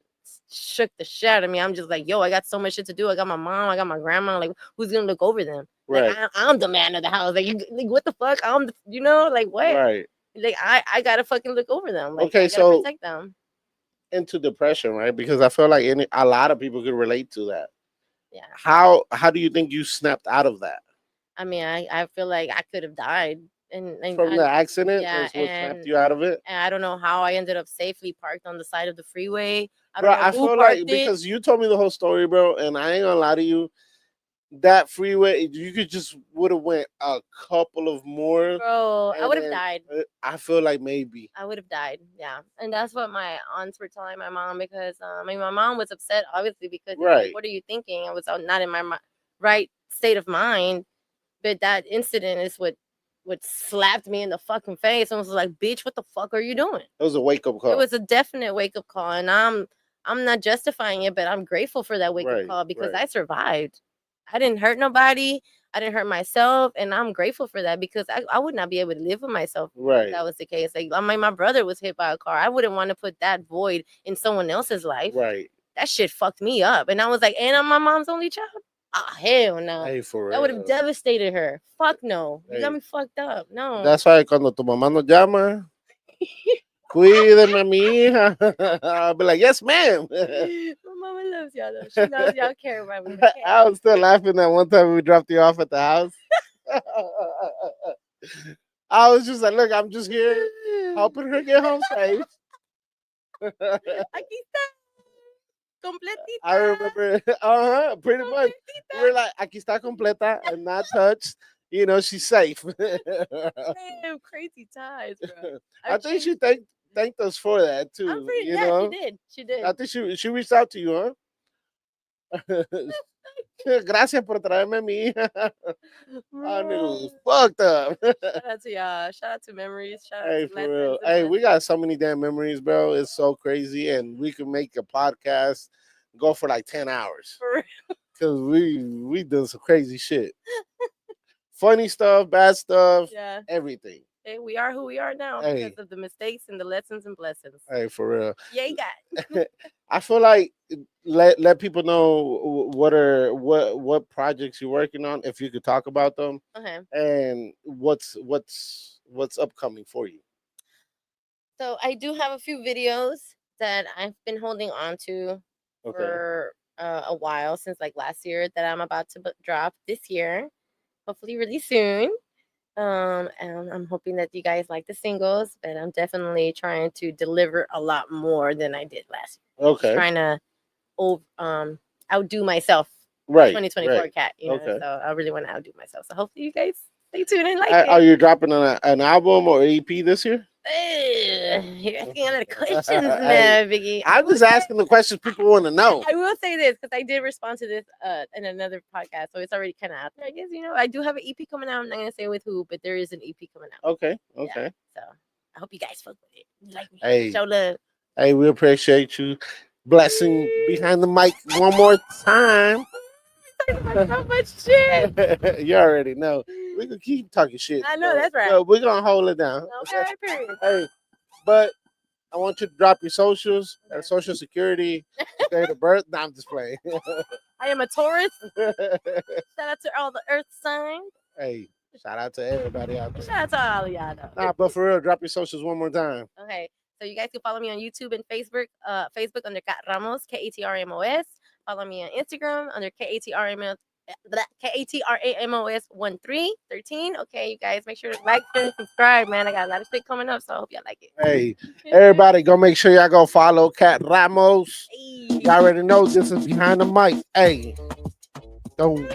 Speaker 2: shook the shit out of me. I'm just like, yo, I got so much shit to do. I got my mom, I got my grandma. Like, who's gonna look over them? Like,
Speaker 1: Right.
Speaker 2: I'm the man of the house. Like, like what the fuck? Like what?
Speaker 1: Right.
Speaker 2: Like I gotta fucking look over them. Like
Speaker 1: Okay,
Speaker 2: I gotta
Speaker 1: so
Speaker 2: protect them.
Speaker 1: into depression, right? Because I feel like a lot of people could relate to that.
Speaker 2: Yeah.
Speaker 1: How do you think you snapped out of that?
Speaker 2: I mean, I feel like I could have died,
Speaker 1: From the accident
Speaker 2: yeah,
Speaker 1: is what snapped you out of it?
Speaker 2: and I don't know how I ended up safely parked on the side of the freeway. I don't
Speaker 1: Bro,
Speaker 2: know
Speaker 1: I
Speaker 2: who
Speaker 1: feel
Speaker 2: parked
Speaker 1: like
Speaker 2: it,
Speaker 1: because you told me the whole story, bro, and I ain't gonna lie to you, that freeway you could just would have went a couple of more,
Speaker 2: bro. I
Speaker 1: and
Speaker 2: would have
Speaker 1: then
Speaker 2: died.
Speaker 1: I feel like maybe.
Speaker 2: I would have died. Yeah, and that's what my aunts were telling my mom because I mean, my mom was upset obviously because it's like,
Speaker 1: Right.
Speaker 2: what are you thinking? I was not in my right state of mind, but that incident is what slapped me in the fucking face and was like, bitch, what the fuck are you doing?
Speaker 1: It was a wake up
Speaker 2: It
Speaker 1: call.
Speaker 2: was a definite wake up call, and I'm not justifying it, but I'm grateful for that wake up
Speaker 1: Right,
Speaker 2: call because
Speaker 1: right.
Speaker 2: I survived. I didn't hurt nobody. I didn't hurt myself, and I'm grateful for that because I would not be able to live with myself if
Speaker 1: Right.
Speaker 2: that was the case. Like, I mean, my brother was hit by a car. I wouldn't want to put that void in someone else's life.
Speaker 1: Right.
Speaker 2: That shit fucked me up, and I was like, and I'm my mom's only child. Ah, hell no.
Speaker 1: Hey, for
Speaker 2: That would have
Speaker 1: real.
Speaker 2: devastated her. Fuck no. You got
Speaker 1: Hey,
Speaker 2: me fucked up. No.
Speaker 1: that's why cuando tu mamá nos llama, cuídeme a mi hija. I'll be like, yes, ma'am.
Speaker 2: My mama loves y'all though. She knows y'all care about me. Okay.
Speaker 1: I was still laughing that one time we dropped you off at the house. I was just like, look, I'm just here helping her get home safe.
Speaker 2: Aquí está. Completita.
Speaker 1: I remember, pretty much. We're like, aquí está completa and not touched. You know, she's safe.
Speaker 2: Damn, crazy ties, bro.
Speaker 1: I think she thanked us for that too.
Speaker 2: I'm pretty,
Speaker 1: You
Speaker 2: yeah,
Speaker 1: know,
Speaker 2: she did. She did.
Speaker 1: I think she reached out to you, huh? Gracias por traerme a mi hija. I knew it was fucked up.
Speaker 2: Shout out to y'all. Shout out to memories. Shout out
Speaker 1: Hey,
Speaker 2: to
Speaker 1: for
Speaker 2: lessons
Speaker 1: real.
Speaker 2: and
Speaker 1: Hey, we
Speaker 2: blessings.
Speaker 1: got so many damn memories, bro. It's so crazy, and we could make a podcast go for like 10 hours
Speaker 2: For real.
Speaker 1: because we done some crazy shit, funny stuff, bad stuff,
Speaker 2: Yeah.
Speaker 1: everything.
Speaker 2: Hey, we are who we are now
Speaker 1: Hey.
Speaker 2: because of the mistakes and the lessons and blessings.
Speaker 1: Hey, for real.
Speaker 2: Yeah, you got.
Speaker 1: I feel like let people know what projects you're working on, if you could talk about them,
Speaker 2: Okay.
Speaker 1: and what's upcoming for you.
Speaker 2: So I do have a few videos that I've been holding on to
Speaker 1: Okay.
Speaker 2: for a while since like last year that I'm about to drop this year, hopefully really soon. And I'm hoping that you guys like the singles, but I'm definitely trying to deliver a lot more than I did last year.
Speaker 1: Okay.
Speaker 2: Trying to outdo myself.
Speaker 1: Right.
Speaker 2: 2024
Speaker 1: Right.
Speaker 2: Cat, you know.
Speaker 1: Okay.
Speaker 2: So I really want to outdo myself. So hopefully you guys stay tuned and like
Speaker 1: Are
Speaker 2: it.
Speaker 1: you dropping an album or EP this year?
Speaker 2: You're asking a lot of questions
Speaker 1: Hey,
Speaker 2: now, Biggie.
Speaker 1: I'm just asking the questions people want to know.
Speaker 2: I will say this because I did respond to this in another podcast, so it's already kind of out there. I guess I do have an EP coming out. I'm not gonna say with who, but there is an EP coming out.
Speaker 1: Okay.
Speaker 2: Yeah,
Speaker 1: Okay.
Speaker 2: so I hope you guys fuck with it. You like me?
Speaker 1: Hey.
Speaker 2: Show love.
Speaker 1: Hey, we appreciate you. Blessing behind the mic one more time.
Speaker 2: So much shit.
Speaker 1: You already know. We can keep talking shit.
Speaker 2: I know, that's right.
Speaker 1: But we're gonna hold it down.
Speaker 2: Okay, period.
Speaker 1: Hey, but I want you to drop your socials and social security, date of birth. No, I'm just playing.
Speaker 2: I am a Taurus. Shout out to all the Earth signs.
Speaker 1: Hey, shout out to everybody out there.
Speaker 2: Shout out to all of y'all though.
Speaker 1: Nah, but for real, drop your socials one more time.
Speaker 2: Okay, so you guys can follow me on YouTube and Facebook. Facebook under Kat Ramos, KATRAMOS. Follow me on Instagram under KATRAMOS. KATRAMOS 1313. Okay, you guys make sure to like, share, and subscribe, man. I got a lot of shit coming up, so I hope y'all like it.
Speaker 1: Hey, everybody, go make sure y'all go follow Kat Ramos.
Speaker 2: Hey.
Speaker 1: Y'all already know this is behind the mic. Hey, don't